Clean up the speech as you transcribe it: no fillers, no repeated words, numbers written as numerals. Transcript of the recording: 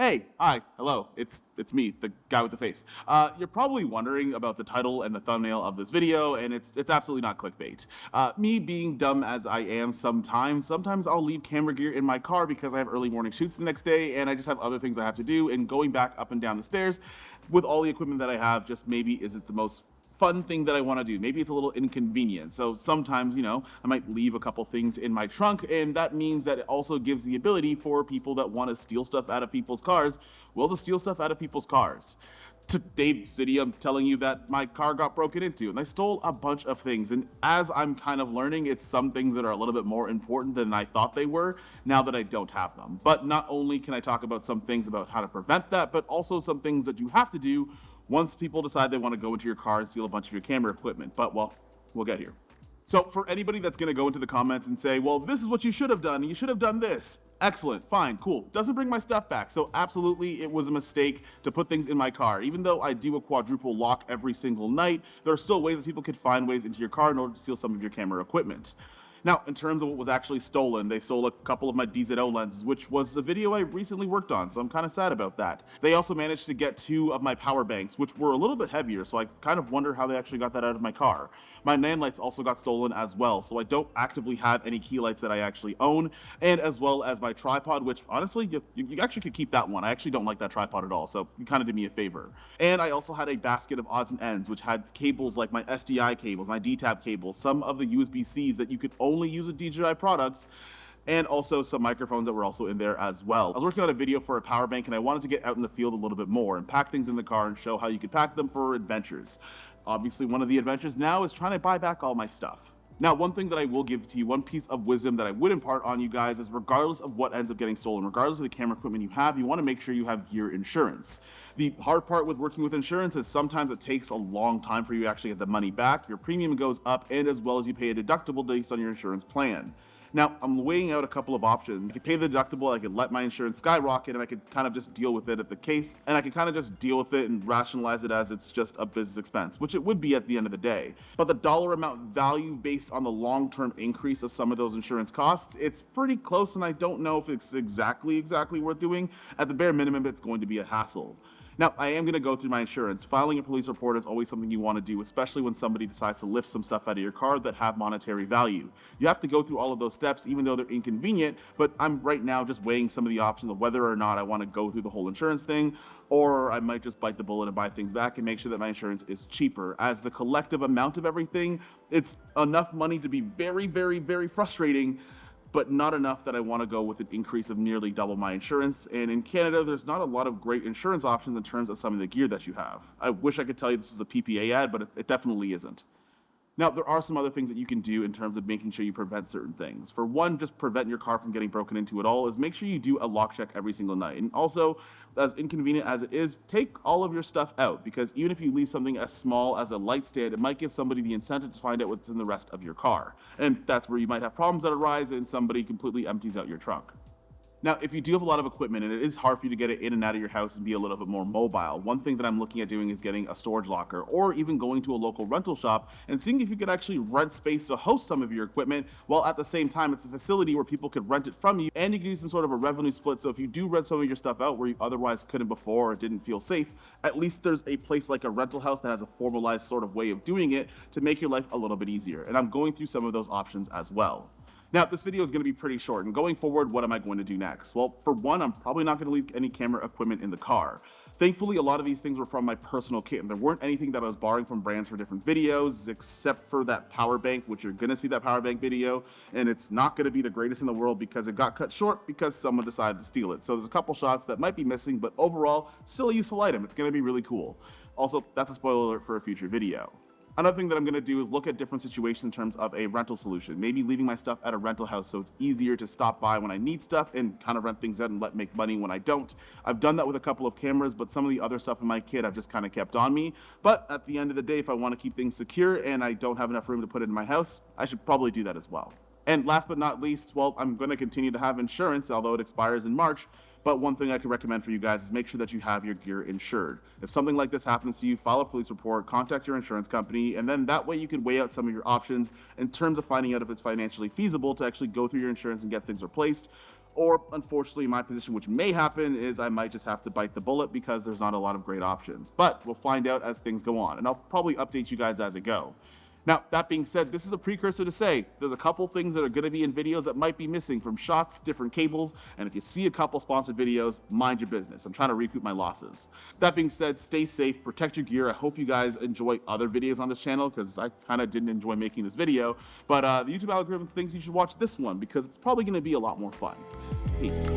Hey, hi, hello, it's me, the guy with the face. You're probably wondering about the title and the thumbnail of this video, and it's absolutely not clickbait. Me being dumb as I am sometimes I'll leave camera gear in my car because I have early morning shoots the next day, and I just have other things I have to do, and going back up and down the stairs with all the equipment that I have just maybe isn't the most fun thing that I want to do. Maybe it's a little inconvenient. So sometimes, I might leave a couple things in my trunk, and that means that it also gives the ability for people that want to steal stuff out of people's cars, to steal stuff out of people's cars. Today's video, I'm telling you that my car got broken into, and I stole a bunch of things. And as I'm kind of learning, it's some things that are a little bit more important than I thought they were now that I don't have them. But not only can I talk about some things about how to prevent that, but also some things that you have to do once people decide they want to go into your car and steal a bunch of your camera equipment. But, well, we'll get here. So for anybody that's going to go into the comments and say, well, this is what you should have done, and you should have done this. Excellent, fine, cool. Doesn't bring my stuff back. So absolutely, it was a mistake to put things in my car. Even though I do a quadruple lock every single night, there are still ways that people could find ways into your car in order to steal some of your camera equipment. Now, in terms of what was actually stolen, they stole a couple of my DZO lenses, which was a video I recently worked on, so I'm kind of sad about that. They also managed to get 2 of my power banks, which were a little bit heavier, so I kind of wonder how they actually got that out of my car. My NAND lights also got stolen as well, so I don't actively have any key lights that I actually own, and as well as my tripod, which honestly, you actually could keep that one. I actually don't like that tripod at all, so you kind of did me a favor. And I also had a basket of odds and ends, which had cables like my SDI cables, my DTAP cables, some of the USB-Cs that you could only use with DJI products, and also some microphones that were also in there as well. I was working on a video for a power bank, and I wanted to get out in the field a little bit more and pack things in the car and show how you could pack them for adventures. Obviously, one of the adventures now is trying to buy back all my stuff. Now, one thing that I will give to you, one piece of wisdom that I would impart on you guys is regardless of what ends up getting stolen, regardless of the camera equipment you have, you want to make sure you have gear insurance. The hard part with working with insurance is sometimes it takes a long time for you to actually get the money back. Your premium goes up, and as well as you pay a deductible based on your insurance plan. Now, I'm weighing out a couple of options. I could pay the deductible, I could let my insurance skyrocket, and I could kind of just deal with it at the case, and I could kind of just deal with it and rationalize it as it's just a business expense, which it would be at the end of the day. But the dollar amount value based on the long-term increase of some of those insurance costs, it's pretty close, and I don't know if it's exactly worth doing. At the bare minimum, it's going to be a hassle. Now, I am going to go through my insurance. Filing a police report is always something you want to do, especially when somebody decides to lift some stuff out of your car that have monetary value. You have to go through all of those steps, even though they're inconvenient, but I'm right now just weighing some of the options of whether or not I want to go through the whole insurance thing, or I might just bite the bullet and buy things back and make sure that my insurance is cheaper. As the collective amount of everything, it's enough money to be very, very, very frustrating, but not enough that I want to go with an increase of nearly double my insurance. And in Canada, there's not a lot of great insurance options in terms of some of the gear that you have. I wish I could tell you this was a PPA ad, but it definitely isn't. Now, there are some other things that you can do in terms of making sure you prevent certain things. For one, just prevent your car from getting broken into at all, is make sure you do a lock check every single night. And also, as inconvenient as it is, take all of your stuff out, because even if you leave something as small as a light stand, it might give somebody the incentive to find out what's in the rest of your car. And that's where you might have problems that arise and somebody completely empties out your trunk. Now, if you do have a lot of equipment and it is hard for you to get it in and out of your house and be a little bit more mobile, one thing that I'm looking at doing is getting a storage locker, or even going to a local rental shop and seeing if you could actually rent space to host some of your equipment, while at the same time it's a facility where people could rent it from you, and you can do some sort of a revenue split. So if you do rent some of your stuff out where you otherwise couldn't before or didn't feel safe, at least there's a place like a rental house that has a formalized sort of way of doing it to make your life a little bit easier. And I'm going through some of those options as well. Now, this video is going to be pretty short, and going forward, what am I going to do next? Well, for one, I'm probably not going to leave any camera equipment in the car. Thankfully, a lot of these things were from my personal kit, and there weren't anything that I was borrowing from brands for different videos, except for that power bank, which you're going to see that power bank video, and it's not going to be the greatest in the world because it got cut short because someone decided to steal it. So there's a couple shots that might be missing, but overall, still a useful item. It's going to be really cool. Also, that's a spoiler alert for a future video. Another thing that I'm going to do is look at different situations in terms of a rental solution. Maybe leaving my stuff at a rental house so it's easier to stop by when I need stuff and kind of rent things out and make money when I don't. I've done that with a couple of cameras, but some of the other stuff in my kit I've just kind of kept on me. But at the end of the day, if I want to keep things secure and I don't have enough room to put it in my house, I should probably do that as well. And last but not least, well, I'm going to continue to have insurance, although it expires in March. But one thing I can recommend for you guys is make sure that you have your gear insured. If something like this happens to you, file a police report, contact your insurance company, and then that way you can weigh out some of your options in terms of finding out if it's financially feasible to actually go through your insurance and get things replaced. Or unfortunately, my position, which may happen, is I might just have to bite the bullet because there's not a lot of great options. But we'll find out as things go on, and I'll probably update you guys as it go. Now, that being said, this is a precursor to say there's a couple things that are going to be in videos that might be missing from shots, different cables, and if you see a couple sponsored videos, mind your business. I'm trying to recoup my losses. That being said, stay safe, protect your gear. I hope you guys enjoy other videos on this channel because I kind of didn't enjoy making this video, but the YouTube algorithm thinks you should watch this one because it's probably going to be a lot more fun. Peace.